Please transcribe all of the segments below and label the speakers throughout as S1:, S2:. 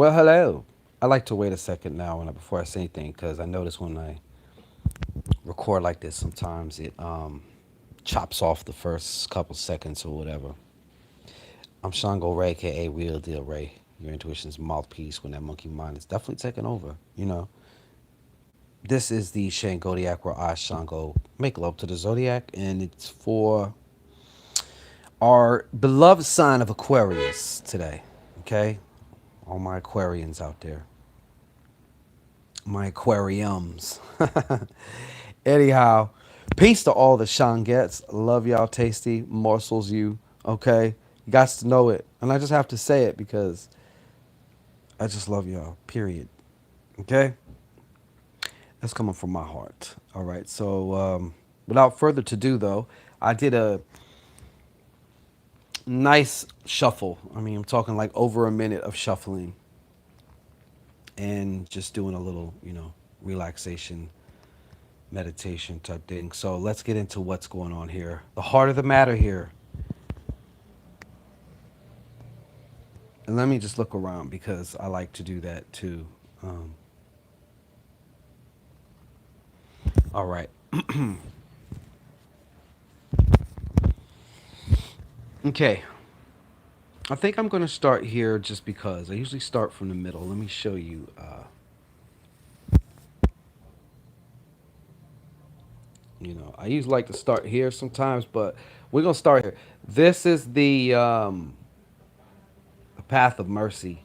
S1: Well, hello. I like to wait a second now before I say anything because I notice when I record like this, sometimes it chops off the first couple seconds or whatever. I'm Shango Ray, aka Real Deal Ray, your intuition's mouthpiece when that monkey mind is definitely taking over. This is the Shangodiac where I, Shango, make love to the zodiac, and it's for our beloved sign of Aquarius today. Okay, all my Aquarians out there, my aquariums. Anyhow, peace to all the Shangets. Love y'all, tasty morsels. You okay? You got to know it, and I just have to say it because I just love y'all. Period. Okay, that's coming from my heart. All right. So, without further to do, though, I did a nice shuffle. I mean, I'm talking like over a minute of shuffling and just doing a little, relaxation meditation type thing. So let's get into what's going on here. The heart of the matter here. And let me just look around because I like to do that too. Um, all right. Okay. I think I'm going to start here just because I usually start from the middle. Let me show you. I usually like to start here sometimes, but we're going to start here. This is the path of mercy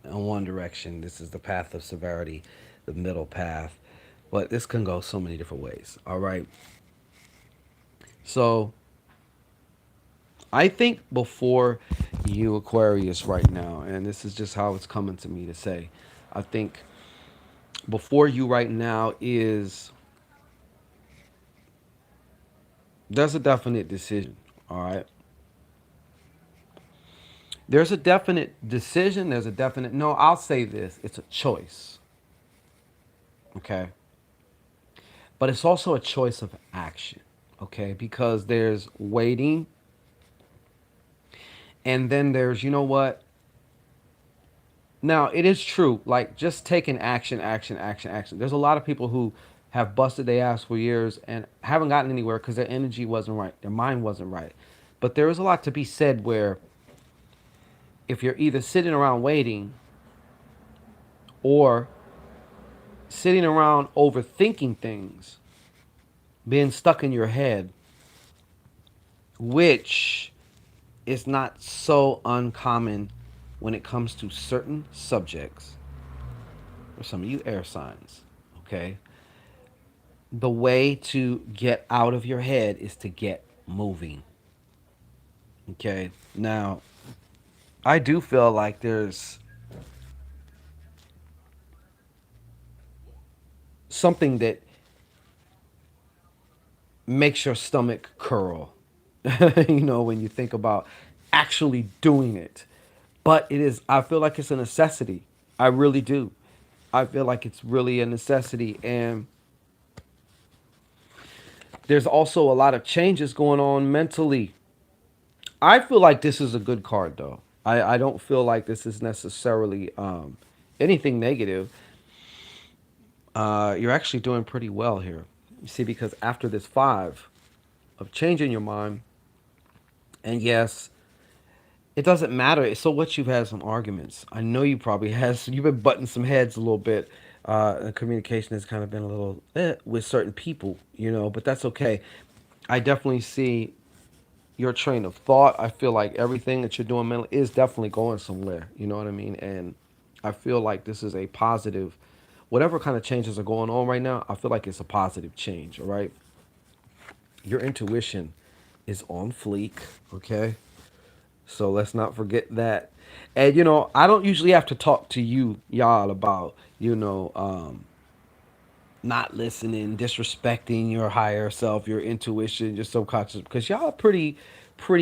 S1: in one direction. This is the path of severity, the middle path. But this can go so many different ways. All right. So I think before you, Aquarius, right now, and this is just how it's coming to me to say, I think before you right now is there's a definite decision. All right. There's a definite decision. There's a definite, no, I'll say this, it's a choice. Okay. But it's also a choice of action. Okay. Because there's waiting. And then there's, you know what? Now, it is true, like just taking action, action, action, action. There's a lot of people who have busted their ass for years and haven't gotten anywhere because their energy wasn't right, their mind wasn't right. But there is a lot to be said where if you're either sitting around waiting or sitting around overthinking things, being stuck in your head, which is not so uncommon when it comes to certain subjects, for some of you air signs, okay? The way to get out of your head is to get moving. Okay. Now, I do feel like there's something that makes your stomach curl, when you think about actually doing it. But I feel like it's a necessity. I really do. I feel like it's really a necessity. And there's also a lot of changes going on mentally. I feel like this is a good card, though. I don't feel like this is necessarily anything negative. You're actually doing pretty well here. You see, because after this five of changing your mind, and yes, it doesn't matter. So what, you've had some arguments. I know you probably has. You've been butting some heads a little bit. And communication has kind of been a little with certain people, but that's okay. I definitely see your train of thought. I feel like everything that you're doing mentally is definitely going somewhere. You know what I mean? And I feel like this is a positive. Whatever kind of changes are going on right now, I feel like it's a positive change. All right. Your intuition is on fleek. Okay. So let's not forget that. And I don't usually have to talk to you, y'all, about not listening, disrespecting your higher self, your intuition, your subconscious, because y'all are pretty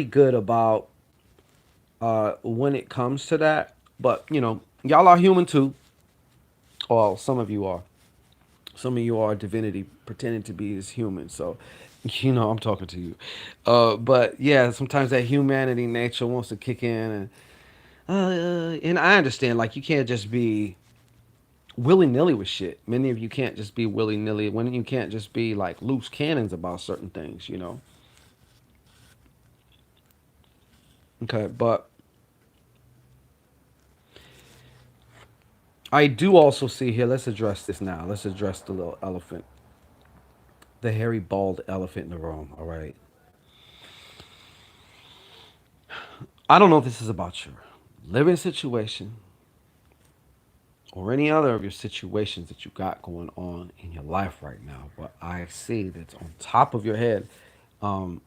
S1: good about when it comes to that. But y'all are human too. Well, some of you are. Some of you are divinity pretending to be as human. So, I'm talking to you. But yeah, sometimes that humanity nature wants to kick in, and And I understand, like, you can't just be willy nilly with shit. Many of you can't just be willy nilly. When you can't just be like loose cannons about certain things, you know. Okay, but I do also see here. Let's address this now. Let's address the little elephant, the hairy bald elephant in the room. All right. I don't know if this is about your living situation or any other of your situations that you got going on in your life right now, but I see that's on top of your head. Um,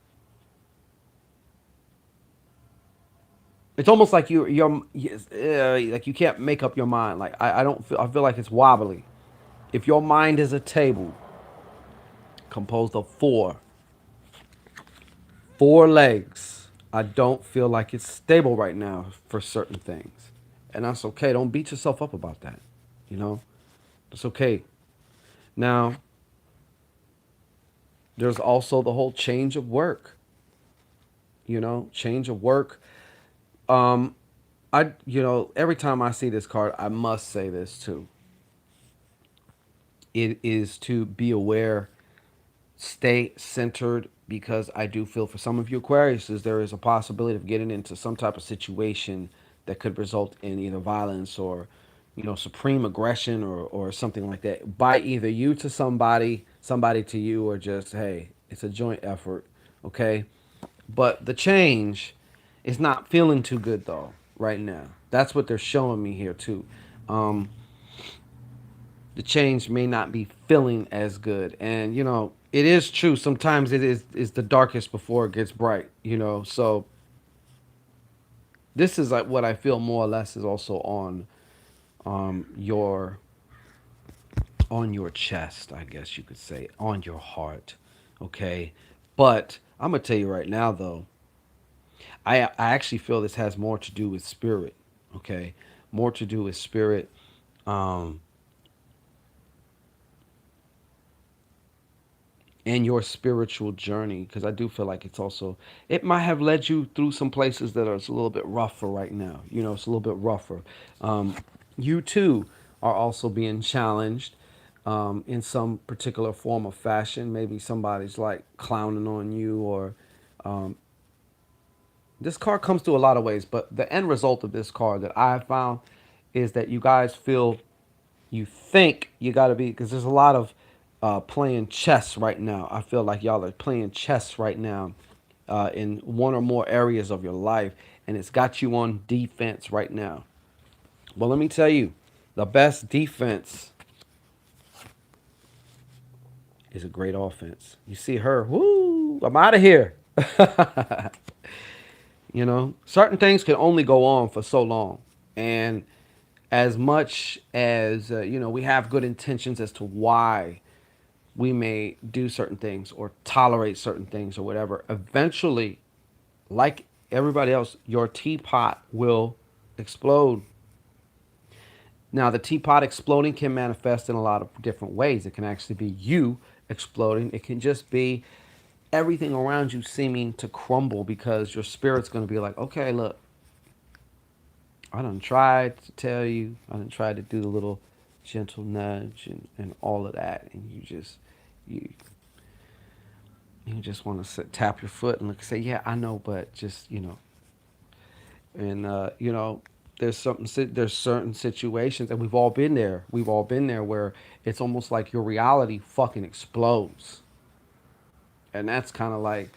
S1: it's almost like like you can't make up your mind. Like I don't feel. I feel like it's wobbly. If your mind is a table composed of four legs, I don't feel like it's stable right now for certain things, and that's okay. Don't beat yourself up about that. You know, it's okay. Now, there's also the whole change of work. You know, change of work. Um, every time I see this card, I must say this too. It is to be aware, stay centered, because I do feel for some of you Aquariuses, there is a possibility of getting into some type of situation that could result in either violence or, supreme aggression or something like that by either you to somebody, somebody to you, or just, hey, it's a joint effort, okay? But the change is not feeling too good though right now. That's what they're showing me here too. Um, the change may not be feeling as good, and it is true. Sometimes it is the darkest before it gets bright. So this is like what I feel more or less is also your on your chest, I guess you could say, on your heart. Okay, but I'm gonna tell you right now though, I actually feel this has more to do with spirit. Okay, more to do with spirit. Um, and your spiritual journey, because I do feel like it might have led you through some places that are a little bit rougher right now. It's a little bit rougher. um, you too are also being challenged in some particular form of fashion. Maybe somebody's like clowning on you, or this card comes through a lot of ways, but the end result of this card that I have found is that you guys feel, you think you got to be, because there's a lot of playing chess right now. I feel like y'all are playing chess right now in one or more areas of your life, and it's got you on defense right now. Well, let me tell you, the best defense is a great offense. You see her, woo, I'm out of here. Certain things can only go on for so long. And as much as, we have good intentions as to why we may do certain things or tolerate certain things or whatever, eventually, like everybody else, your teapot will explode. Now, the teapot exploding can manifest in a lot of different ways. It can actually be you exploding. It can just be everything around you seeming to crumble because your spirit's going to be like, okay, look, I done tried to tell you. I done tried to do the little gentle nudge and all of that. And you, you just want to tap your foot and look, say, yeah, I know, but just, and, there's certain situations, and we've all been there. We've all been there where it's almost like your reality fucking explodes. And that's kind of like,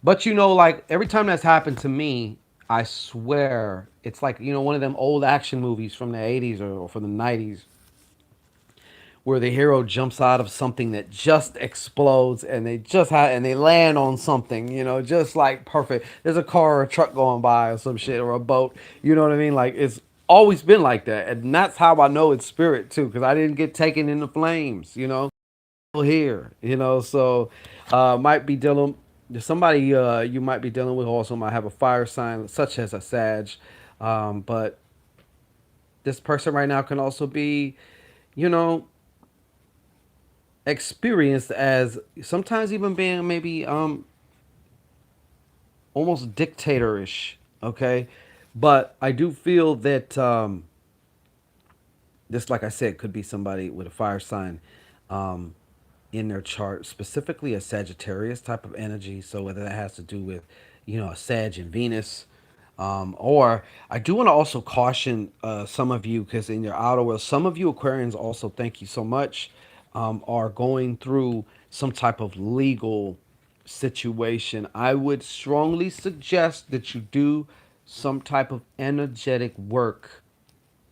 S1: but like every time that's happened to me, I swear it's like, one of them old action movies from the 80s or from the 90s where the hero jumps out of something that just explodes and they land on something, just like perfect. There's a car or a truck going by or some shit or a boat. You know what I mean? Like it's always been like that. And that's how I know it's spirit too, because I didn't get taken in the flames, here, so might be dealing somebody you might be dealing with also might have a fire sign such as a Sag, but this person right now can also be, you know, experienced as sometimes even being maybe almost dictatorish, okay? But I do feel that this, like I said, could be somebody with a fire sign um, in their chart, specifically a Sagittarius type of energy. So whether that has to do with, a Sag and Venus, or I do want to also caution some of you because in your outer world, some of you Aquarians also, thank you so much, are going through some type of legal situation. I would strongly suggest that you do some type of energetic work.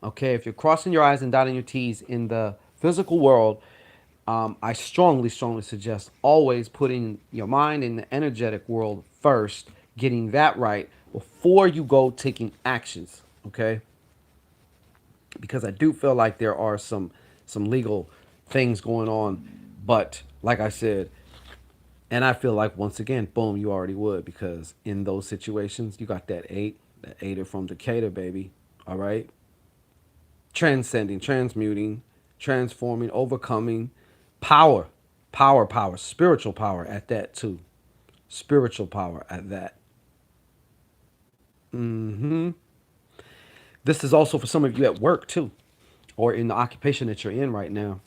S1: Okay, if you're crossing your I's and dotting your T's in the physical world, I strongly, strongly suggest always putting your mind in the energetic world first, getting that right before you go taking actions. Okay, because I do feel like there are some legal things going on, but like I said, and I feel like once again, boom, you already would because in those situations, you got that eighter from Decatur, baby. All right, transcending, transmuting, transforming, overcoming, power, power, spiritual power at that too. Spiritual power at that. hmm This is also for some of you at work too, or in the occupation that you're in right now.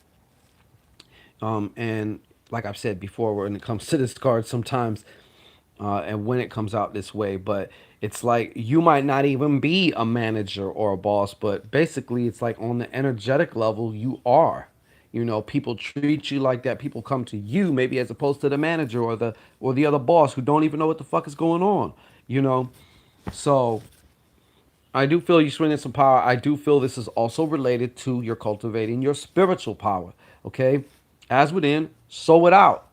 S1: And like I've said before, when it comes to this card, sometimes and when it comes out this way, but it's like you might not even be a manager or a boss, but basically it's like on the energetic level, you are. People treat you like that. People come to you maybe as opposed to the manager or the other boss who don't even know what the fuck is going on. You know, so I do feel you swinging some power. I do feel this is also related to your cultivating your spiritual power. Okay, as within, so without.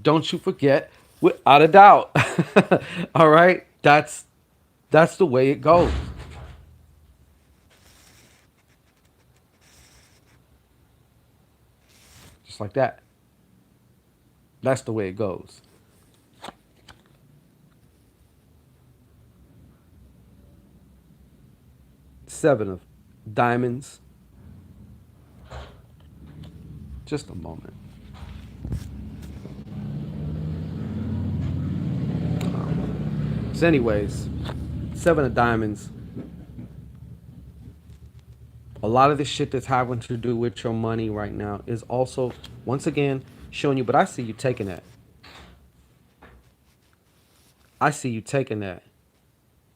S1: Don't you forget, without a doubt. All right, that's the way it goes, just like that. That's the way it goes. Seven of diamonds. Just a moment. So, anyways, seven of diamonds. A lot of the shit that's having to do with your money right now is also, once again, showing you. But I see you taking that. I see you taking that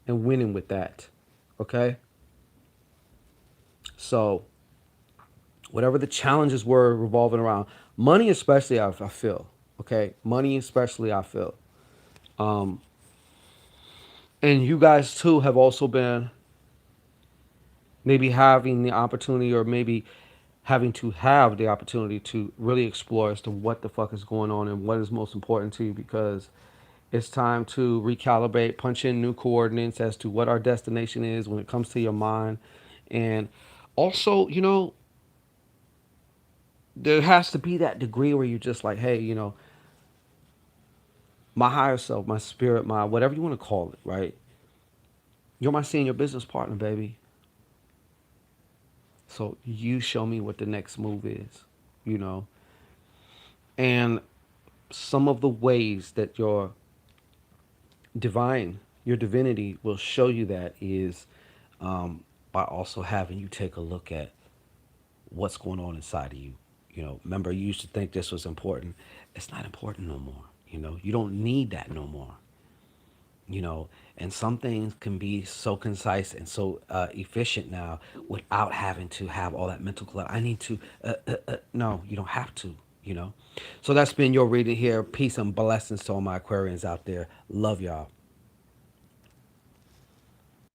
S1: and winning with that. Okay. So whatever the challenges were revolving around money, especially, I feel. Okay, money especially, I feel. Um, and you guys too have also been maybe having the opportunity, or maybe having to have the opportunity to really explore as to what the fuck is going on and what is most important to you, because it's time to recalibrate, punch in new coordinates as to what our destination is when it comes to your mind. And also, there has to be that degree where you're just like, hey, my higher self, my spirit, my whatever you want to call it, right? You're my senior business partner, baby. So you show me what the next move is, you know? And some of the ways that your divinity will show you that is by also having you take a look at what's going on inside of you. Remember, you used to think this was important. It's not important no more. You don't need that no more. you know and some things can be so concise and so efficient now without having to have all that mental clutter. I need to no, you don't have to. So that's been your reading here. Peace and blessings to all my Aquarians out there. Love y'all.